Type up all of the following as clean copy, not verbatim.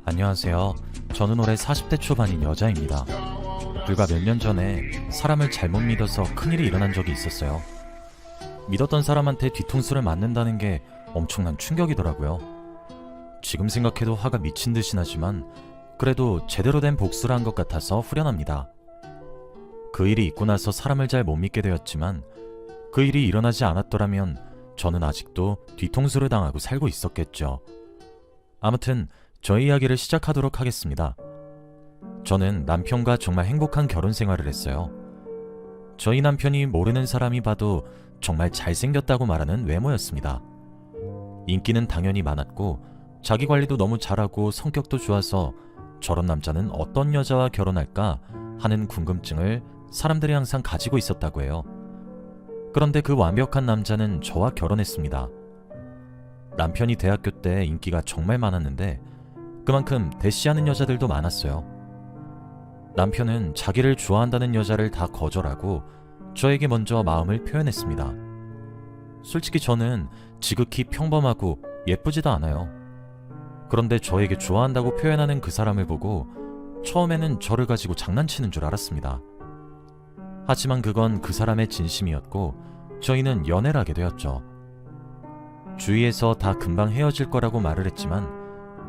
안녕하세요. 저는 올해 40대 초반인 여자입니다. 불과 몇 년 전에 사람을 잘못 믿어서 큰일이 일어난 적이 있었어요. 믿었던 사람한테 뒤통수를 맞는다는 게 엄청난 충격이더라고요. 지금 생각해도 화가 미친 듯이 나지만 그래도 제대로 된 복수를 한 것 같아서 후련합니다. 그 일이 있고 나서 사람을 잘 못 믿게 되었지만 그 일이 일어나지 않았더라면 저는 아직도 뒤통수를 당하고 살고 있었겠죠. 아무튼 저희 이야기를 시작하도록 하겠습니다. 저는 남편과 정말 행복한 결혼 생활을 했어요. 저희 남편이 모르는 사람이 봐도 정말 잘생겼다고 말하는 외모였습니다. 인기는 당연히 많았고 자기 관리도 너무 잘하고 성격도 좋아서 저런 남자는 어떤 여자와 결혼할까 하는 궁금증을 사람들이 항상 가지고 있었다고 해요. 그런데 그 완벽한 남자는 저와 결혼했습니다. 남편이 대학교 때 인기가 정말 많았는데 그만큼 대시하는 여자들도 많았어요. 남편은 자기를 좋아한다는 여자를 다 거절하고 저에게 먼저 마음을 표현했습니다. 솔직히 저는 지극히 평범하고 예쁘지도 않아요. 그런데 저에게 좋아한다고 표현하는 그 사람을 보고 처음에는 저를 가지고 장난치는 줄 알았습니다. 하지만 그건 그 사람의 진심이었고 저희는 연애를 하게 되었죠. 주위에서 다 금방 헤어질 거라고 말을 했지만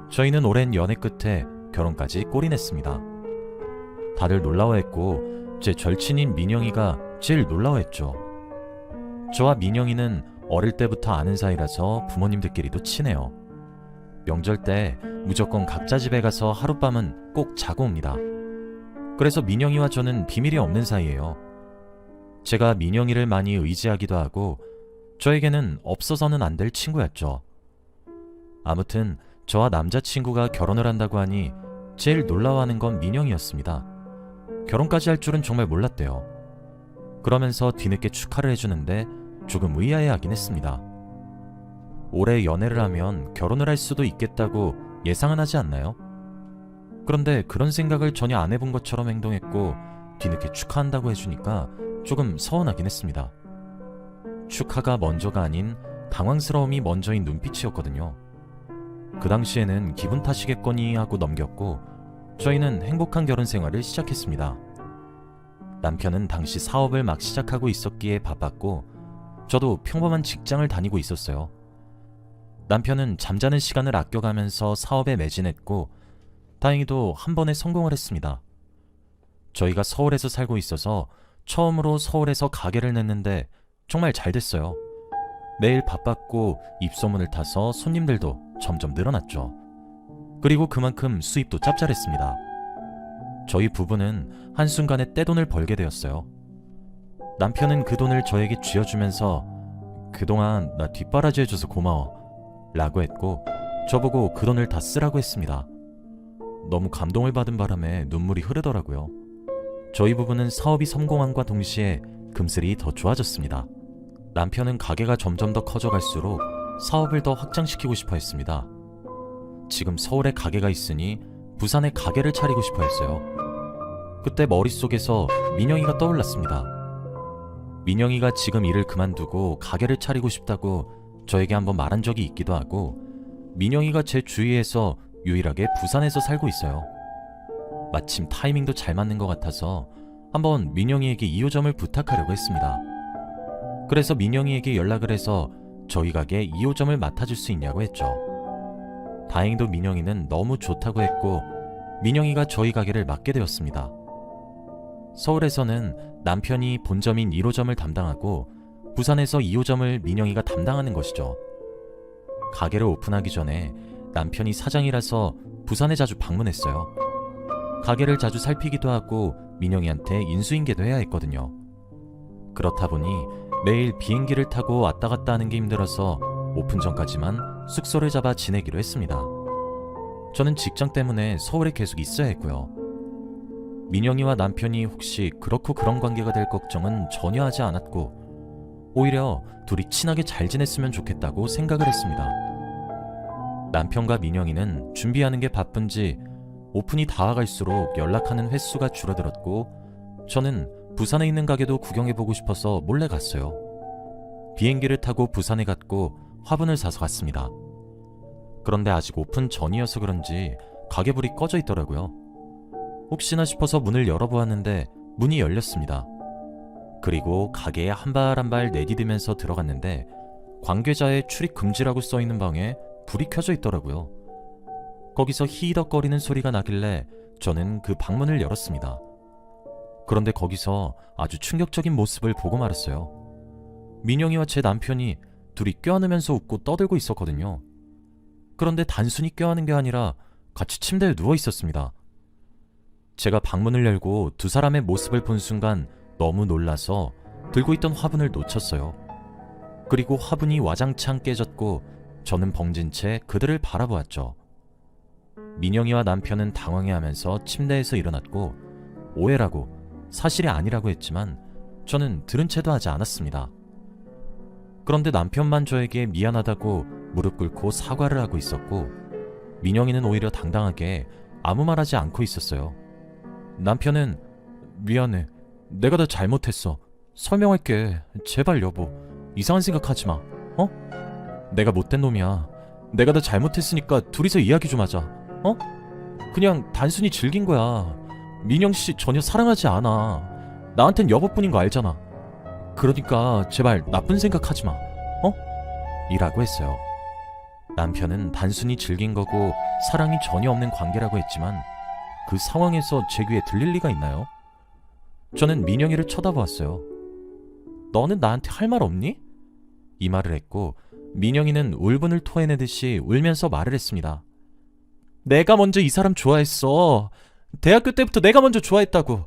저희는 오랜 연애 끝에 결혼까지 골인했습니다. 다들 놀라워했고 제 절친인 민영이가 제일 놀라워했죠. 저와 민영이는 어릴 때부터 아는 사이라서 부모님들끼리도 친해요. 명절 때 무조건 각자 집에 가서 하룻밤은 꼭 자고 옵니다. 그래서 민영이와 저는 비밀이 없는 사이예요. 제가 민영이를 많이 의지하기도 하고 저에게는 없어서는 안 될 친구였죠. 아무튼 저와 남자친구가 결혼을 한다고 하니 제일 놀라워하는 건 민영이었습니다. 결혼까지 할 줄은 정말 몰랐대요. 그러면서 뒤늦게 축하를 해주는데 조금 의아해하긴 했습니다. 올해 연애를 하면 결혼을 할 수도 있겠다고 예상은 하지 않나요? 그런데 그런 생각을 전혀 안 해본 것처럼 행동했고 뒤늦게 축하한다고 해주니까 조금 서운하긴 했습니다. 축하가 먼저가 아닌 당황스러움이 먼저인 눈빛이었거든요. 그 당시에는 기분 탓이겠거니 하고 넘겼고 저희는 행복한 결혼 생활을 시작했습니다. 남편은 당시 사업을 막 시작하고 있었기에 바빴고 저도 평범한 직장을 다니고 있었어요. 남편은 잠자는 시간을 아껴가면서 사업에 매진했고 다행히도 한 번에 성공을 했습니다. 저희가 서울에서 살고 있어서 처음으로 서울에서 가게를 냈는데 정말 잘 됐어요. 매일 바빴고 입소문을 타서 손님들도 점점 늘어났죠. 그리고 그만큼 수입도 짭짤했습니다. 저희 부부는 한순간에 떼돈을 벌게 되었어요. 남편은 그 돈을 저에게 쥐어주면서 그동안 나 뒷바라지 해줘서 고마워 라고 했고 저보고 그 돈을 다 쓰라고 했습니다. 너무 감동을 받은 바람에 눈물이 흐르더라고요. 저희 부부는 사업이 성공함과 동시에 금슬이 더 좋아졌습니다. 남편은 가게가 점점 더 커져갈수록 사업을 더 확장시키고 싶어 했습니다. 지금 서울에 가게가 있으니 부산에 가게를 차리고 싶어 했어요. 그때 머릿속에서 민영이가 떠올랐습니다. 민영이가 지금 일을 그만두고 가게를 차리고 싶다고 저에게 한번 말한 적이 있기도 하고 민영이가 제 주위에서 유일하게 부산에서 살고 있어요. 마침 타이밍도 잘 맞는 것 같아서 한번 민영이에게 2호점을 부탁하려고 했습니다. 그래서 민영이에게 연락을 해서 저희 가게 2호점을 맡아줄 수 있냐고 했죠. 다행히도 민영이는 너무 좋다고 했고 민영이가 저희 가게를 맡게 되었습니다. 서울에서는 남편이 본점인 1호점을 담당하고 부산에서 2호점을 민영이가 담당하는 것이죠. 가게를 오픈하기 전에 남편이 사장이라서 부산에 자주 방문했어요. 가게를 자주 살피기도 하고 민영이한테 인수인계도 해야 했거든요. 그렇다 보니 매일 비행기를 타고 왔다 갔다 하는 게 힘들어서 오픈 전까지만 숙소를 잡아 지내기로 했습니다. 저는 직장 때문에 서울에 계속 있어야 했고요. 민영이와 남편이 혹시 그렇고 그런 관계가 될 걱정은 전혀 하지 않았고 오히려 둘이 친하게 잘 지냈으면 좋겠다고 생각을 했습니다. 남편과 민영이는 준비하는 게 바쁜지 오픈이 다가갈수록 연락하는 횟수가 줄어들었고 저는 부산에 있는 가게도 구경해보고 싶어서 몰래 갔어요. 비행기를 타고 부산에 갔고 화분을 사서 갔습니다. 그런데 아직 오픈 전이어서 그런지 가게불이 꺼져 있더라고요. 혹시나 싶어서 문을 열어보았는데 문이 열렸습니다. 그리고 가게에 한 발 한 발 내디디면서 들어갔는데 관계자의 출입 금지라고 써있는 방에 불이 켜져 있더라고요. 거기서 히덕거리는 소리가 나길래 저는 그 방문을 열었습니다. 그런데 거기서 아주 충격적인 모습을 보고 말았어요. 민영이와 제 남편이 둘이 껴안으면서 웃고 떠들고 있었거든요. 그런데 단순히 껴안은 게 아니라 같이 침대에 누워 있었습니다. 제가 방문을 열고 두 사람의 모습을 본 순간 너무 놀라서 들고 있던 화분을 놓쳤어요. 그리고 화분이 와장창 깨졌고 저는 벙진 채 그들을 바라보았죠. 민영이와 남편은 당황해하면서 침대에서 일어났고 오해라고, 사실이 아니라고 했지만 저는 들은 채도 하지 않았습니다. 그런데 남편만 저에게 미안하다고 무릎 꿇고 사과를 하고 있었고 민영이는 오히려 당당하게 아무 말하지 않고 있었어요. 남편은 미안해. 내가 다 잘못했어. 설명할게. 제발 여보. 이상한 생각하지 마. 어? 내가 못된 놈이야. 내가 다 잘못했으니까 둘이서 이야기 좀 하자. 어? 그냥 단순히 즐긴 거야. 민영씨 전혀 사랑하지 않아. 나한텐 여보뿐인 거 알잖아. 그러니까 제발 나쁜 생각하지 마. 어? 이라고 했어요. 남편은 단순히 즐긴 거고 사랑이 전혀 없는 관계라고 했지만 그 상황에서 제 귀에 들릴 리가 있나요? 저는 민영이를 쳐다보았어요. 너는 나한테 할 말 없니? 이 말을 했고 민영이는 울분을 토해내듯이 울면서 말을 했습니다. 내가 먼저 이 사람 좋아했어. 대학교 때부터 내가 먼저 좋아했다고.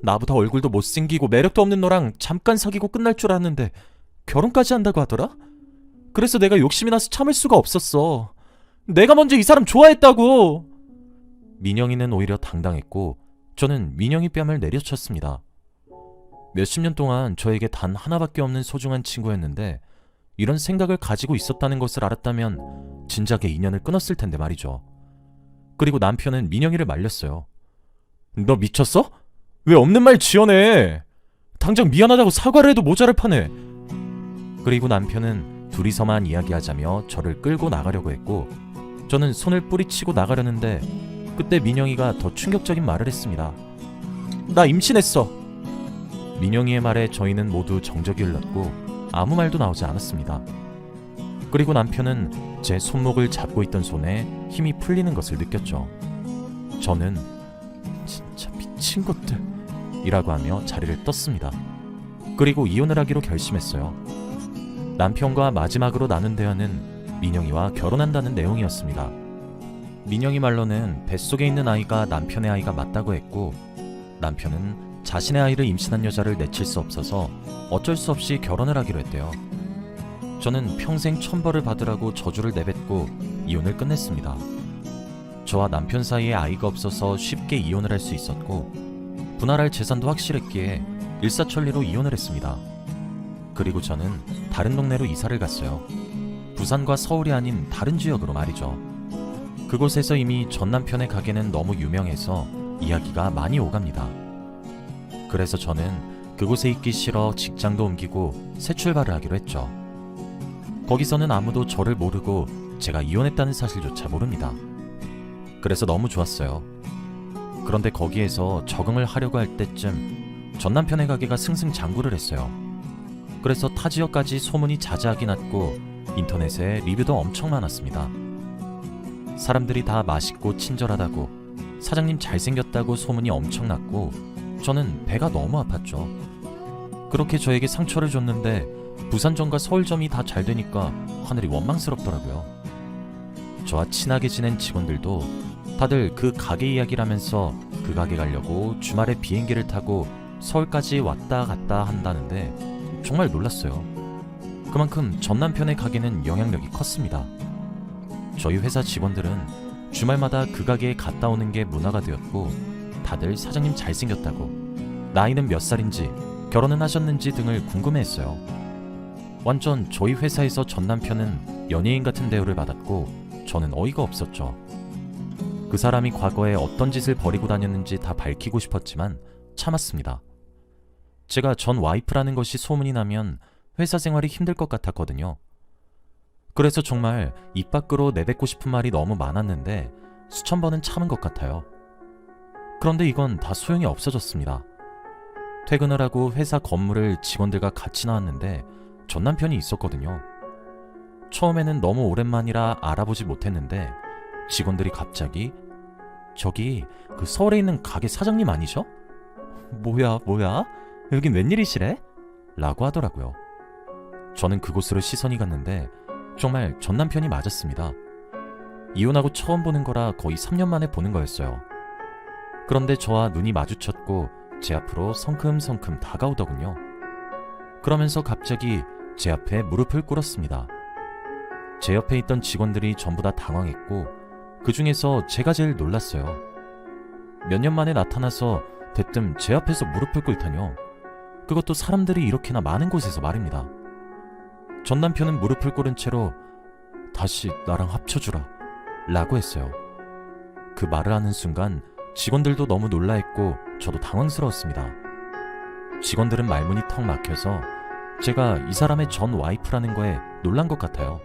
나보다 얼굴도 못생기고 매력도 없는 너랑 잠깐 사귀고 끝날 줄 알았는데 결혼까지 한다고 하더라? 그래서 내가 욕심이 나서 참을 수가 없었어. 내가 먼저 이 사람 좋아했다고. 민영이는 오히려 당당했고 저는 민영이 뺨을 내려쳤습니다. 몇십 년 동안 저에게 단 하나밖에 없는 소중한 친구였는데 이런 생각을 가지고 있었다는 것을 알았다면 진작에 인연을 끊었을 텐데 말이죠. 그리고 남편은 민영이를 말렸어요. 너 미쳤어? 왜 없는 말 지어내? 당장 미안하다고 사과를 해도 모자랄 판에. 그리고 남편은 둘이서만 이야기하자며 저를 끌고 나가려고 했고 저는 손을 뿌리치고 나가려는데 그때 민영이가 더 충격적인 말을 했습니다. 나 임신했어. 민영이의 말에 저희는 모두 정적이 흘렀고 아무 말도 나오지 않았습니다. 그리고 남편은 제 손목을 잡고 있던 손에 힘이 풀리는 것을 느꼈죠. 저는 진짜 미친 것들 이라고 하며 자리를 떴습니다. 그리고 이혼을 하기로 결심했어요. 남편과 마지막으로 나눈 대화는 민영이와 결혼한다는 내용이었습니다. 민영이 말로는 뱃속에 있는 아이가 남편의 아이가 맞다고 했고 남편은 자신의 아이를 임신한 여자를 내칠 수 없어서 어쩔 수 없이 결혼을 하기로 했대요. 저는 평생 천벌을 받으라고 저주를 내뱉고 이혼을 끝냈습니다. 저와 남편 사이에 아이가 없어서 쉽게 이혼을 할 수 있었고 분할할 재산도 확실했기에 일사천리로 이혼을 했습니다. 그리고 저는 다른 동네로 이사를 갔어요. 부산과 서울이 아닌 다른 지역으로 말이죠. 그곳에서 이미 전 남편의 가게는 너무 유명해서 이야기가 많이 오갑니다. 그래서 저는 그곳에 있기 싫어 직장도 옮기고 새 출발을 하기로 했죠. 거기서는 아무도 저를 모르고 제가 이혼했다는 사실조차 모릅니다. 그래서 너무 좋았어요. 그런데 거기에서 적응을 하려고 할 때쯤 전 남편의 가게가 승승장구를 했어요. 그래서 타 지역까지 소문이 자자하게 났고 인터넷에 리뷰도 엄청 많았습니다. 사람들이 다 맛있고 친절하다고, 사장님 잘생겼다고 소문이 엄청 났고 저는 배가 너무 아팠죠. 그렇게 저에게 상처를 줬는데 부산점과 서울점이 다 잘 되니까 하늘이 원망스럽더라고요. 저와 친하게 지낸 직원들도 다들 그 가게 이야기를 하면서 그 가게 가려고 주말에 비행기를 타고 서울까지 왔다 갔다 한다는데 정말 놀랐어요. 그만큼 전 남편의 가게는 영향력이 컸습니다. 저희 회사 직원들은 주말마다 그 가게에 갔다 오는 게 문화가 되었고 다들 사장님 잘생겼다고, 나이는 몇 살인지, 결혼은 하셨는지 등을 궁금해했어요. 완전 저희 회사에서 전 남편은 연예인 같은 대우를 받았고 저는 어이가 없었죠. 그 사람이 과거에 어떤 짓을 벌이고 다녔는지 다 밝히고 싶었지만 참았습니다. 제가 전 와이프라는 것이 소문이 나면 회사 생활이 힘들 것 같았거든요. 그래서 정말 입 밖으로 내뱉고 싶은 말이 너무 많았는데 수천 번은 참은 것 같아요. 그런데 이건 다 소용이 없어졌습니다. 퇴근을 하고 회사 건물을 직원들과 같이 나왔는데 전 남편이 있었거든요. 처음에는 너무 오랜만이라 알아보지 못했는데 직원들이 갑자기 저기 그 서울에 있는 가게 사장님 아니죠? 뭐야 여긴 웬일이시래? 라고 하더라고요. 저는 그곳으로 시선이 갔는데 정말 전 남편이 맞았습니다. 이혼하고 처음 보는 거라 거의 3년 만에 보는 거였어요. 그런데 저와 눈이 마주쳤고 제 앞으로 성큼성큼 다가오더군요. 그러면서 갑자기 제 앞에 무릎을 꿇었습니다. 제 옆에 있던 직원들이 전부 다 당황했고 그 중에서 제가 제일 놀랐어요. 몇 년 만에 나타나서 대뜸 제 앞에서 무릎을 꿇다뇨. 그것도 사람들이 이렇게나 많은 곳에서 말입니다. 전 남편은 무릎을 꿇은 채로 다시 나랑 합쳐주라 라고 했어요. 그 말을 하는 순간 직원들도 너무 놀라했고 저도 당황스러웠습니다. 직원들은 말문이 턱 막혀서 제가 이 사람의 전 와이프라는 거에 놀란 것 같아요.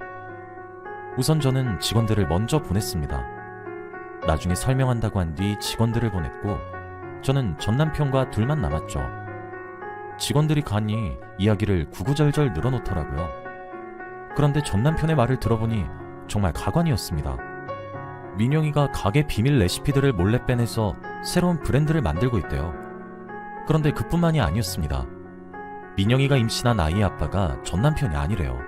우선 저는 직원들을 먼저 보냈습니다. 나중에 설명한다고 한 뒤 직원들을 보냈고 저는 전 남편과 둘만 남았죠. 직원들이 가니 이야기를 구구절절 늘어놓더라고요. 그런데 전 남편의 말을 들어보니 정말 가관이었습니다. 민영이가 가게 비밀 레시피들을 몰래 빼내서 새로운 브랜드를 만들고 있대요. 그런데 그뿐만이 아니었습니다. 민영이가 임신한 아이의 아빠가 전 남편이 아니래요.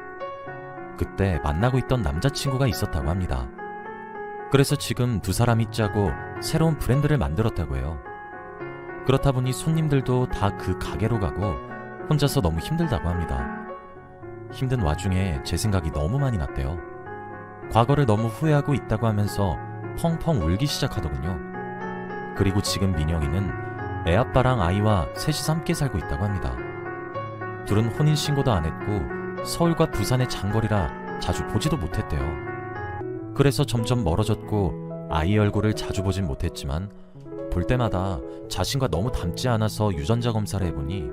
그때 만나고 있던 남자친구가 있었다고 합니다. 그래서 지금 두 사람이 짜고 새로운 브랜드를 만들었다고 해요. 그렇다 보니 손님들도 다 그 가게로 가고 혼자서 너무 힘들다고 합니다. 힘든 와중에 제 생각이 너무 많이 났대요. 과거를 너무 후회하고 있다고 하면서 펑펑 울기 시작하더군요. 그리고 지금 민영이는 애아빠랑 아이와 셋이서 함께 살고 있다고 합니다. 둘은 혼인신고도 안 했고 서울과 부산의 장거리라 자주 보지도 못했대요. 그래서 점점 멀어졌고 아이 얼굴을 자주 보진 못했지만 볼 때마다 자신과 너무 닮지 않아서 유전자 검사를 해보니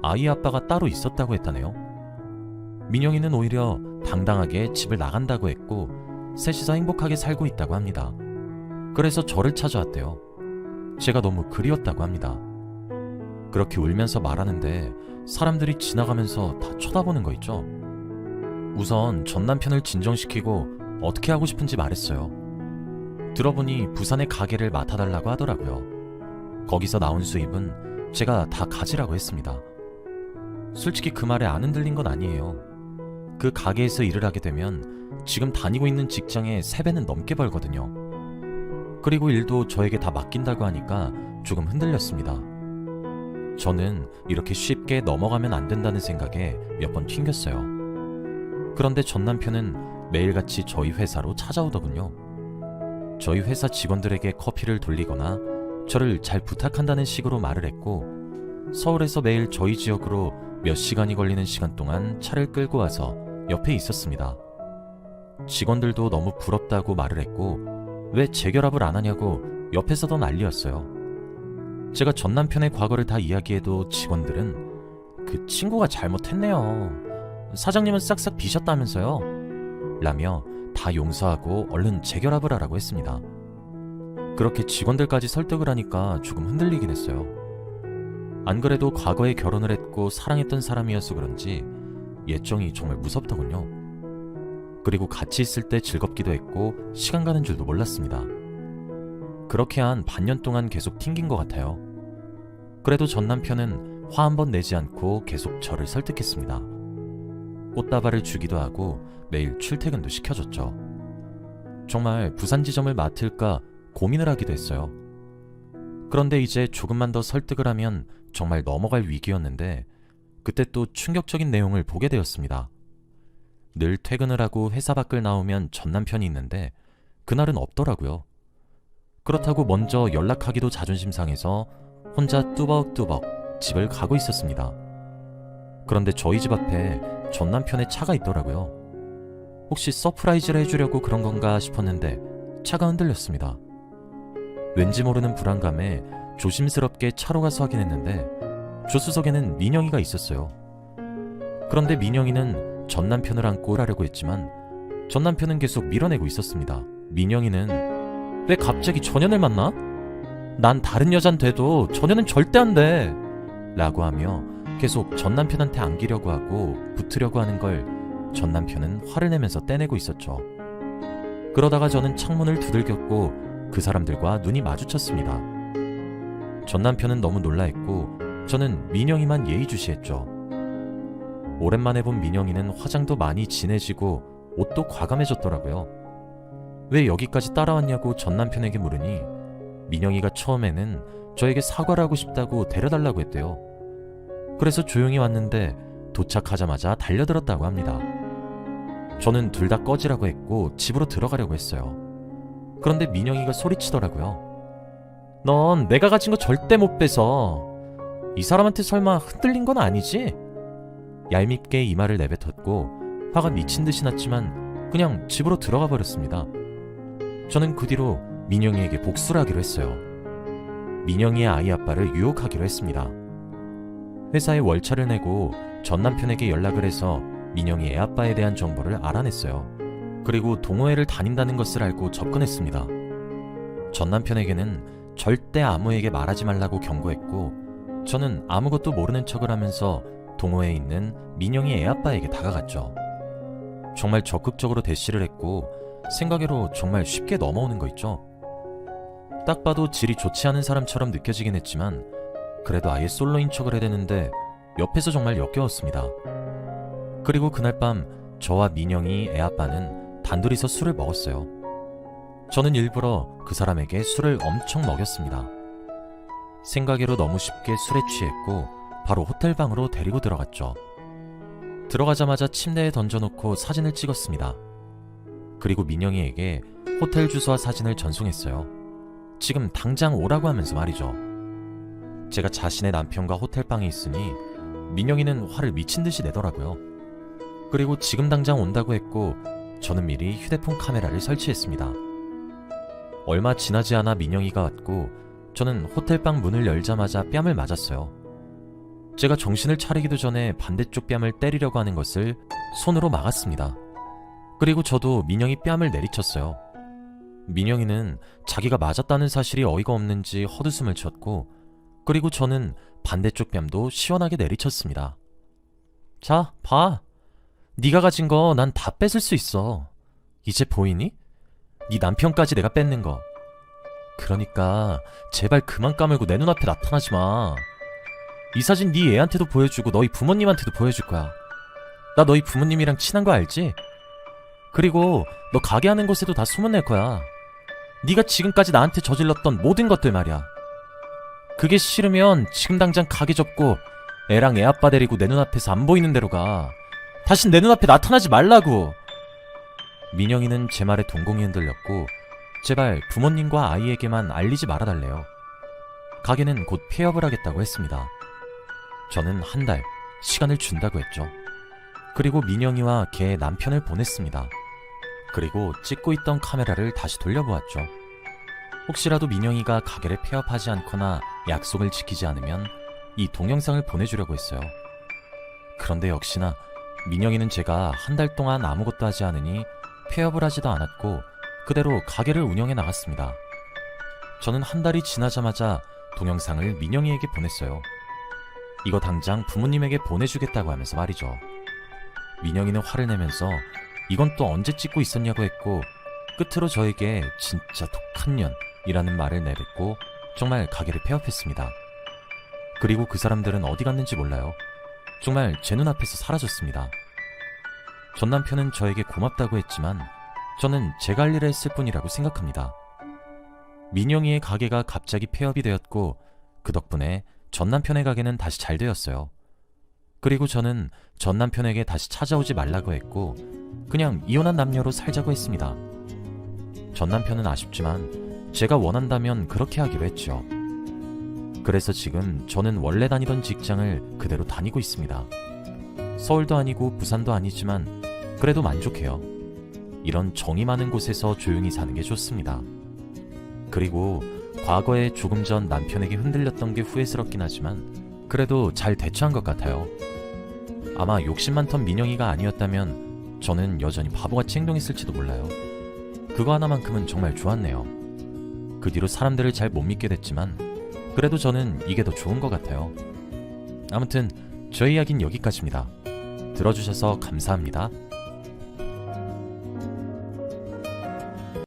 아이 아빠가 따로 있었다고 했다네요. 민영이는 오히려 당당하게 집을 나간다고 했고 셋이서 행복하게 살고 있다고 합니다. 그래서 저를 찾아왔대요. 제가 너무 그리웠다고 합니다. 그렇게 울면서 말하는데 사람들이 지나가면서 다 쳐다보는 거 있죠. 우선 전 남편을 진정시키고 어떻게 하고 싶은지 말했어요. 들어보니 부산의 가게를 맡아달라고 하더라고요. 거기서 나온 수입은 제가 다 가지라고 했습니다. 솔직히 그 말에 안 흔들린 건 아니에요. 그 가게에서 일을 하게 되면 지금 다니고 있는 직장의 3배는 넘게 벌거든요. 그리고 일도 저에게 다 맡긴다고 하니까 조금 흔들렸습니다. 저는 이렇게 쉽게 넘어가면 안 된다는 생각에 몇 번 튕겼어요. 그런데 전 남편은 매일같이 저희 회사로 찾아오더군요. 저희 회사 직원들에게 커피를 돌리거나 저를 잘 부탁한다는 식으로 말을 했고 서울에서 매일 저희 지역으로 몇 시간이 걸리는 시간 동안 차를 끌고 와서 옆에 있었습니다. 직원들도 너무 부럽다고 말을 했고 왜 재결합을 안 하냐고 옆에서도 난리였어요. 제가 전 남편의 과거를 다 이야기해도 직원들은 그 친구가 잘못했네요. 사장님은 싹싹 비셨다면서요? 라며 다 용서하고 얼른 재결합을 하라고 했습니다. 그렇게 직원들까지 설득을 하니까 조금 흔들리긴 했어요. 안 그래도 과거에 결혼을 했고 사랑했던 사람이어서 그런지 예정이 정말 무섭더군요. 그리고 같이 있을 때 즐겁기도 했고 시간 가는 줄도 몰랐습니다. 그렇게 한 반년 동안 계속 튕긴 것 같아요. 그래도 전 남편은 화 한 번 내지 않고 계속 저를 설득했습니다. 꽃다발을 주기도 하고 매일 출퇴근도 시켜줬죠. 정말 부산 지점을 맡을까 고민을 하기도 했어요. 그런데 이제 조금만 더 설득을 하면 정말 넘어갈 위기였는데 그때 또 충격적인 내용을 보게 되었습니다. 늘 퇴근을 하고 회사 밖을 나오면 전 남편이 있는데 그날은 없더라고요. 그렇다고 먼저 연락하기도 자존심 상해서 혼자 뚜벅뚜벅 집을 가고 있었습니다. 그런데 저희 집 앞에 전 남편의 차가 있더라고요. 혹시 서프라이즈를 해주려고 그런 건가 싶었는데 차가 흔들렸습니다. 왠지 모르는 불안감에 조심스럽게 차로 가서 확인했는데 조수석에는 민영이가 있었어요. 그런데 민영이는 전 남편을 안고 하려고 했지만 전 남편은 계속 밀어내고 있었습니다. 민영이는 왜 갑자기 전현을 만나? 난 다른 여잔 돼도 전현은 절대 안 돼! 라고 하며 계속 전 남편한테 안기려고 하고 붙으려고 하는 걸 전 남편은 화를 내면서 떼내고 있었죠. 그러다가 저는 창문을 두들겼고 그 사람들과 눈이 마주쳤습니다. 전 남편은 너무 놀라했고 저는 민영이만 예의주시했죠. 오랜만에 본 민영이는 화장도 많이 진해지고 옷도 과감해졌더라고요. 왜 여기까지 따라왔냐고 전 남편에게 물으니 민영이가 처음에는 저에게 사과를 하고 싶다고 데려달라고 했대요. 그래서 조용히 왔는데 도착하자마자 달려들었다고 합니다. 저는 둘 다 꺼지라고 했고 집으로 들어가려고 했어요. 그런데 민영이가 소리치더라고요. 넌 내가 가진 거 절대 못 뺏어. 이 사람한테 설마 흔들린 건 아니지? 얄밉게 이 말을 내뱉었고 화가 미친 듯이 났지만 그냥 집으로 들어가 버렸습니다. 저는 그 뒤로 민영이에게 복수를 하기로 했어요. 민영이의 아이 아빠를 유혹하기로 했습니다. 회사에 월차를 내고 전 남편에게 연락을 해서 민영이 애 아빠에 대한 정보를 알아냈어요. 그리고 동호회를 다닌다는 것을 알고 접근했습니다. 전 남편에게는 절대 아무에게 말하지 말라고 경고했고 저는 아무것도 모르는 척을 하면서 동호회에 있는 민영이 애 아빠에게 다가갔죠. 정말 적극적으로 대시를 했고 생각외로 정말 쉽게 넘어오는 거 있죠. 딱 봐도 질이 좋지 않은 사람처럼 느껴지긴 했지만 그래도 아예 솔로인 척을 해대는데 옆에서 정말 역겨웠습니다. 그리고 그날 밤 저와 민영이 애 아빠는 단둘이서 술을 먹었어요. 저는 일부러 그 사람에게 술을 엄청 먹였습니다. 생각외로 너무 쉽게 술에 취했고 바로 호텔 방으로 데리고 들어갔죠. 들어가자마자 침대에 던져놓고 사진을 찍었습니다. 그리고 민영이에게 호텔 주소와 사진을 전송했어요. 지금 당장 오라고 하면서 말이죠. 제가 자신의 남편과 호텔방에 있으니 민영이는 화를 미친 듯이 내더라고요. 그리고 지금 당장 온다고 했고 저는 미리 휴대폰 카메라를 설치했습니다. 얼마 지나지 않아 민영이가 왔고 저는 호텔방 문을 열자마자 뺨을 맞았어요. 제가 정신을 차리기도 전에 반대쪽 뺨을 때리려고 하는 것을 손으로 막았습니다. 그리고 저도 민영이 뺨을 내리쳤어요. 민영이는 자기가 맞았다는 사실이 어이가 없는지 헛웃음을 쳤고 그리고 저는 반대쪽 뺨도 시원하게 내리쳤습니다. 자, 봐. 네가 가진 거 난 다 뺏을 수 있어. 이제 보이니? 네 남편까지 내가 뺏는 거. 그러니까 제발 그만 까물고 내 눈앞에 나타나지 마. 이 사진 네 애한테도 보여주고 너희 부모님한테도 보여줄 거야. 나 너희 부모님이랑 친한 거 알지? 그리고 너 가게 하는 곳에도 다 소문낼 거야. 네가 지금까지 나한테 저질렀던 모든 것들 말이야. 그게 싫으면 지금 당장 가게 접고 애랑 애 아빠 데리고 내 눈앞에서 안 보이는 데로 가. 다신 내 눈앞에 나타나지 말라고. 민영이는 제 말에 동공이 흔들렸고 제발 부모님과 아이에게만 알리지 말아달래요. 가게는 곧 폐업을 하겠다고 했습니다. 저는 한 달 시간을 준다고 했죠. 그리고 민영이와 걔의 남편을 보냈습니다. 그리고 찍고 있던 카메라를 다시 돌려보았죠. 혹시라도 민영이가 가게를 폐업하지 않거나 약속을 지키지 않으면 이 동영상을 보내주려고 했어요. 그런데 역시나 민영이는 제가 한 달 동안 아무것도 하지 않으니 폐업을 하지도 않았고 그대로 가게를 운영해 나갔습니다. 저는 한 달이 지나자마자 동영상을 민영이에게 보냈어요. 이거 당장 부모님에게 보내주겠다고 하면서 말이죠. 민영이는 화를 내면서 이건 또 언제 찍고 있었냐고 했고 끝으로 저에게 진짜 독한 년이라는 말을 내뱉고 정말 가게를 폐업했습니다. 그리고 그 사람들은 어디 갔는지 몰라요. 정말 제 눈앞에서 사라졌습니다. 전 남편은 저에게 고맙다고 했지만 저는 제가 할 일을 했을 뿐이라고 생각합니다. 민영이의 가게가 갑자기 폐업이 되었고 그 덕분에 전 남편의 가게는 다시 잘 되었어요. 그리고 저는 전 남편에게 다시 찾아오지 말라고 했고 그냥 이혼한 남녀로 살자고 했습니다. 전 남편은 아쉽지만 제가 원한다면 그렇게 하기로 했죠. 그래서 지금 저는 원래 다니던 직장을 그대로 다니고 있습니다. 서울도 아니고 부산도 아니지만 그래도 만족해요. 이런 정이 많은 곳에서 조용히 사는 게 좋습니다. 그리고 과거에 조금 전 남편에게 흔들렸던 게 후회스럽긴 하지만 그래도 잘 대처한 것 같아요. 아마 욕심 많던 민영이가 아니었다면 저는 여전히 바보같이 행동했을지도 몰라요. 그거 하나만큼은 정말 좋았네요. 그 뒤로 사람들을 잘 못 믿게 됐지만 그래도 저는 이게 더 좋은 것 같아요. 아무튼 저희 이야기는 여기까지입니다. 들어주셔서 감사합니다.